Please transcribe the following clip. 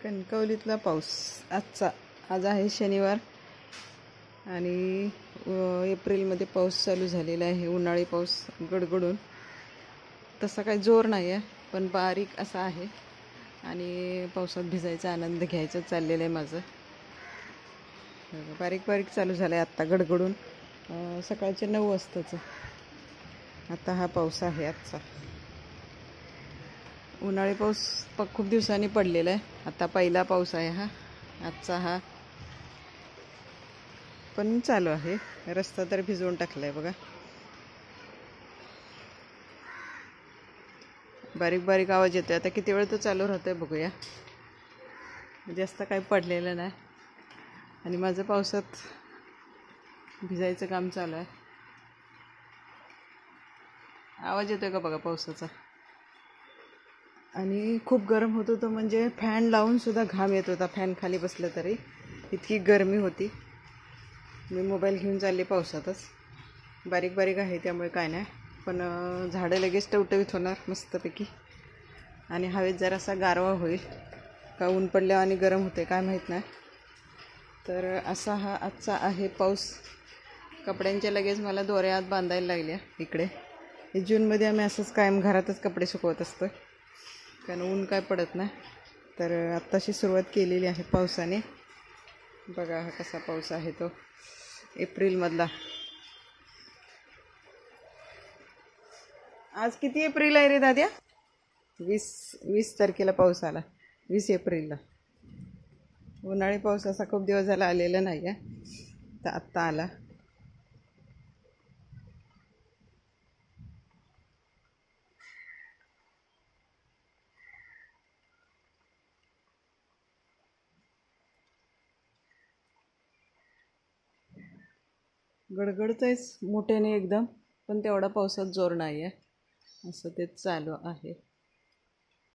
कणकवलीतला पाऊस आज आहे शनिवार आणि एप्रिलमध्ये पाऊस चालू झालेला आहे. उन्हाळी पाऊस गडगडून, तसा काही जोर नाही आहे पण बारीक असा आहे आणि पावसात भिजायचा आनंद घ्यायचा चाललेलं आहे माझं. बारीक बारीक चालू झालं आहे आत्ता गडगडून. सकाळचे 9 वाजताचं आता हा पाऊस आहे. आजचा उन्हाळी पाऊस खूप दिवसांनी पडलेला आहे. आता पहिला पाऊस आहे हा आजचा. हा पण चालू आहे. रस्ता तर भिजवून टाकलाय बघा. बारीक बारीक आवाज येतोय. आता किती वेळ तो चालू राहतोय बघूया. जास्त काही पडलेलं नाही आणि माझं पावसात भिजायचं काम चालू आहे. आवाज येतोय का बघा पावसाचा. आणि खूप गरम होत होतं, म्हणजे फॅन लावून सुद्धा घाम येत होता. फॅन खाली बसलं तरी इतकी गरमी होती. मी मोबाईल घेऊन चालले पावसातच. बारीक बारीक आहे त्यामुळे काय नाही, पण झाडं लगेच टवटवीत होणार मस्तपैकी आणि हवेत जरासा गारवा होईल. का ऊन पडल्यावर आणि गरम होते काय माहीत नाही. तर असा हा आजचा आहे पाऊस. कपड्यांच्या लगेच मला दोऱ्यात बांधायला लागल्या इकडे. जूनमध्ये आम्ही असंच कायम घरातच कपडे सुकवत असतो, कारण ऊन काय पडत नाही. तर आत्ताशी सुरुवात केलेली आहे पावसाने. बघा हा कसा पाऊस आहे तो एप्रिलमधला. आज किती एप्रिल आहे रे दाद्या? 20 तारखेला पाऊस आला. 20 एप्रिलला. उन्हाळी पाऊस असा खूप दिवस झाला आलेला नाही आहे, तर आत्ता आला. गडगडतंयच मोठ्याने एकदम, पण तेवढा पावसात जोर नाही आहे. असं तेच चालू आहे.